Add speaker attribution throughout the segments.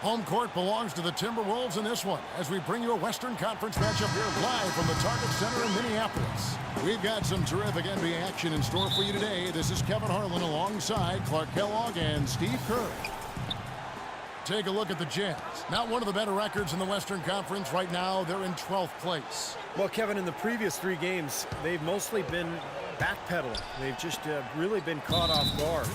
Speaker 1: Home court belongs to the Timberwolves in this one as we bring you a Western Conference matchup here live from the Target Center in Minneapolis. We've got some terrific NBA action in store for you today. This is Kevin Harlan alongside Clark Kellogg and Steve Kerr. Take a look at the Jazz. Not one of the better records in the Western Conference. Right now, they're in 12th place.
Speaker 2: Well, Kevin, in the previous 3 games, they've mostly been backpedaling. They've just really been caught off guard.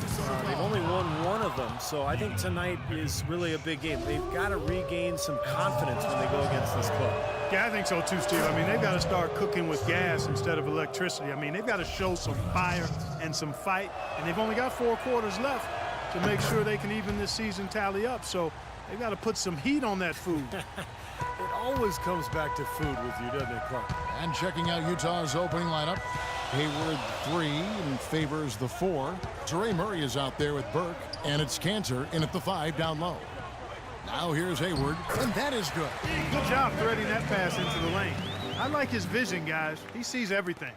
Speaker 2: They've only won 1 of them, so I think tonight is really a big game. They've got to regain some confidence when they go against this club.
Speaker 3: Yeah, I think so too, Steve. I mean, they've got to start cooking with gas instead of electricity. I mean, they've got to show some fire and some fight, and they've only got 4 quarters left to make sure they can even this season tally up. So they've got to put some heat on that food.
Speaker 2: It always comes back to food with you, doesn't it, Clark?
Speaker 1: And checking out Utah's opening lineup. Hayward 3 and favors the 4. Trey Murray is out there with Burke, and it's Cantor in at the 5 down low. Now here's Hayward, and that is good.
Speaker 3: Good job threading that pass into the lane. I like his vision, guys. He sees everything.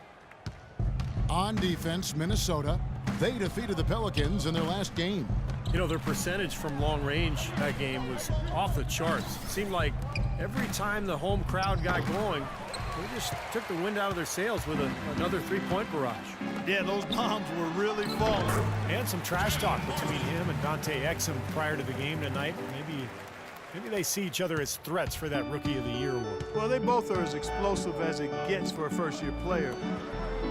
Speaker 1: On defense, Minnesota. They defeated the Pelicans in their last game.
Speaker 2: You know, their percentage from long range that game was off the charts. It seemed like every time the home crowd got going, they just took the wind out of their sails with another 3-point barrage.
Speaker 3: Yeah, those bombs were really falling.
Speaker 2: And some trash talk between him and Dante Exum prior to the game tonight. Maybe they see each other as threats for that Rookie of the Year award.
Speaker 3: Well, they both are as explosive as it gets for a first-year player.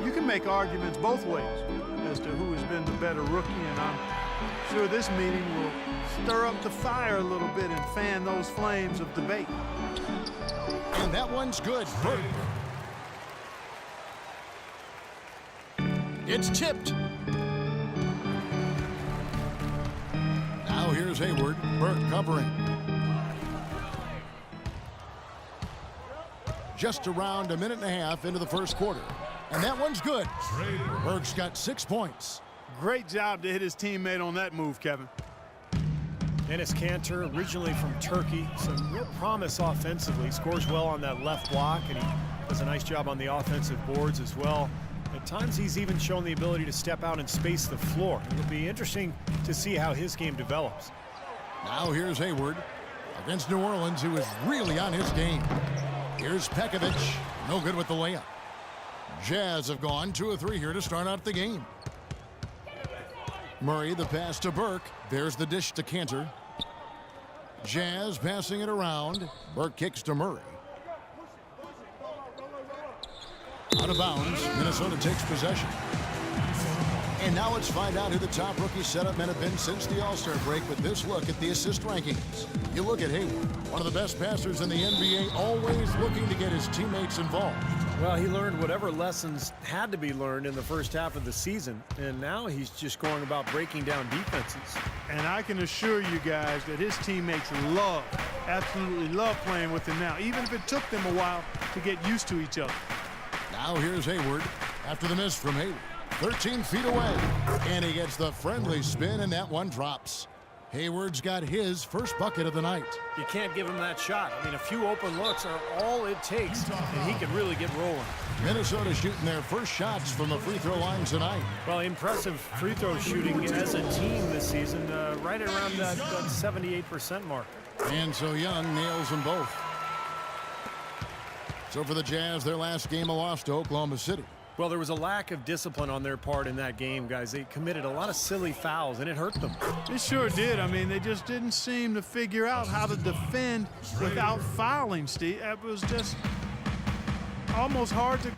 Speaker 3: You can make arguments both ways as to who has been the better rookie, and I'm sure this meeting will stir up the fire a little bit and fan those flames of debate.
Speaker 1: And that one's good. Burke. It's tipped. Now here's Hayward. Burke covering. Just around a minute and a half into the first quarter. And that one's good. Burke's got 6 points.
Speaker 3: Great job to hit his teammate on that move, Kevin.
Speaker 2: Dennis Cantor, originally from Turkey, some real promise offensively. Scores well on that left block, and he does a nice job on the offensive boards as well. At times, he's even shown the ability to step out and space the floor. It'll be interesting to see how his game develops.
Speaker 1: Now here's Hayward against New Orleans, who is really on his game. Here's Pekovic. No good with the layup. Jazz have gone 2 of 3 here to start out the game. Murray, the pass to Burke. There's the dish to Cantor. Jazz passing it around. Burke kicks to Murray. Out of bounds. Minnesota takes possession. And now let's find out who the top rookie setup men have been since the All-Star break with this look at the assist rankings. You look at Hayward, one of the best passers in the NBA, always looking to get his teammates involved.
Speaker 2: Well, he learned whatever lessons had to be learned in the first half of the season, and now he's just going about breaking down defenses.
Speaker 3: And I can assure you guys that his teammates absolutely love playing with him now, even if it took them a while to get used to each other.
Speaker 1: Now here's Hayward after the miss from Hayward. 13 feet away, and he gets the friendly spin, and that one drops. Hayward's got his first bucket of the night.
Speaker 2: You can't give him that shot. I mean, a few open looks are all it takes, and he can really get rolling.
Speaker 1: Minnesota shooting their first shots from the free throw line tonight.
Speaker 2: Well, impressive free throw shooting as a team this season, right around that 78% mark.
Speaker 1: And so Young nails them both. So for the Jazz, their last game, a loss to Oklahoma City.
Speaker 2: Well, there was a lack of discipline on their part in that game, guys. They committed a lot of silly fouls, and it hurt them.
Speaker 3: It sure did. I mean, they just didn't seem to figure out how to defend without fouling, Steve. It was just almost hard to...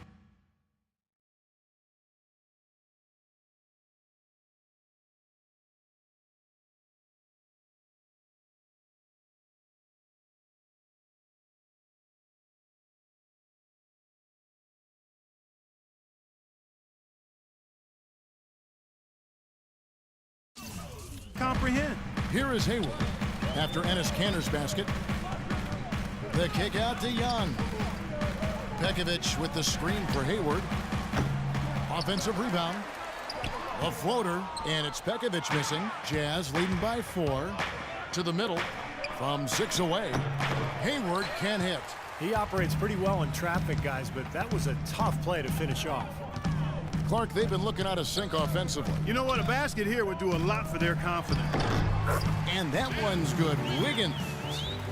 Speaker 3: comprehend.
Speaker 1: Here is Hayward after Enes Kanter's basket. The kick out to Young. Pekovic with the screen for Hayward. Offensive rebound. A floater, and it's Pekovic missing. Jazz leading by 4 to the middle from 6 away. Hayward can hit.
Speaker 2: He operates pretty well in traffic, guys, but that was a tough play to finish off.
Speaker 1: Clark, they've been looking out of sync offensively.
Speaker 3: You know what? A basket here would do a lot for their confidence.
Speaker 1: And that one's good. Wiggins.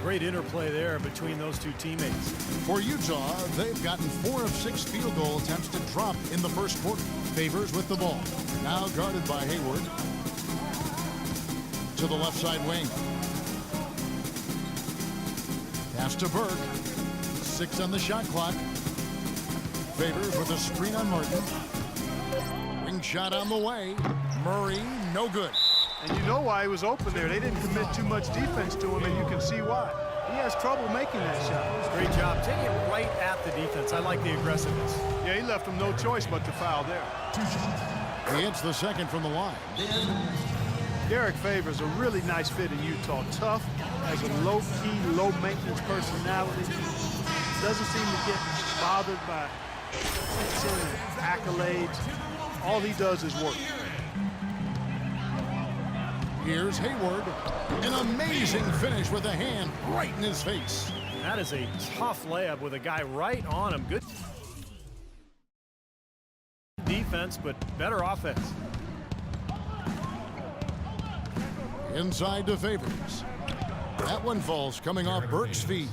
Speaker 2: Great interplay there between those two teammates.
Speaker 1: For Utah, they've gotten 4 of 6 field goal attempts to drop in the first quarter. Favors with the ball. Now guarded by Hayward. To the left side wing. Pass to Burke. 6 on the shot clock. Favors with a screen on Martin. Ring shot on the way. Murray, no good.
Speaker 3: And you know why he was open there. They didn't commit too much defense to him, and you can see why. He has trouble making that shot.
Speaker 2: Great job taking it right at the defense. I like the aggressiveness.
Speaker 3: Yeah, he left him no choice but to foul there.
Speaker 1: He hits the second from the line.
Speaker 3: Derek Favors a really nice fit in Utah. Tough, has a low-key, low-maintenance personality. Doesn't seem to get bothered by attention and accolades. All he does is work.
Speaker 1: Here's Hayward. An amazing finish with a hand right in his face.
Speaker 2: That is a tough layup with a guy right on him. Good defense, but better offense.
Speaker 1: Inside to Favors. That one falls coming off Burke's feet.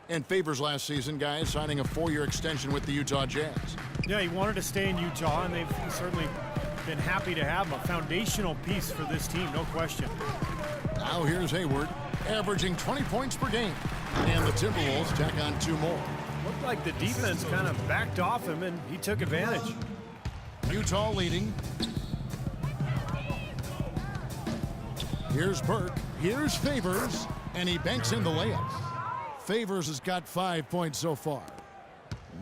Speaker 1: And Favors last season, guys, signing a 4-year extension with the Utah Jazz.
Speaker 2: Yeah, he wanted to stay in Utah, and they've certainly been happy to have him. A foundational piece for this team, no question.
Speaker 1: Now here's Hayward, averaging 20 points per game. And the Timberwolves tack on 2 more.
Speaker 2: Looked like the defense kind of backed off him, and he took advantage.
Speaker 1: Utah leading. Here's Burke. Here's Favors. And he banks in the layup. Favors has got 5 points so far.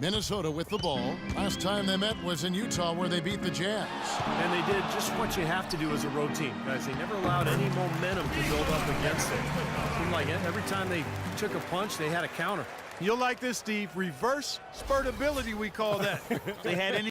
Speaker 1: Minnesota with the ball. Last time they met was in Utah, where they beat the Jazz.
Speaker 2: And they did just what you have to do as a road team, guys. They never allowed any momentum to build up against it. It seemed like every time they took a punch, they had a counter.
Speaker 3: You'll like this, Steve. Reverse spurtability, we call that. They had any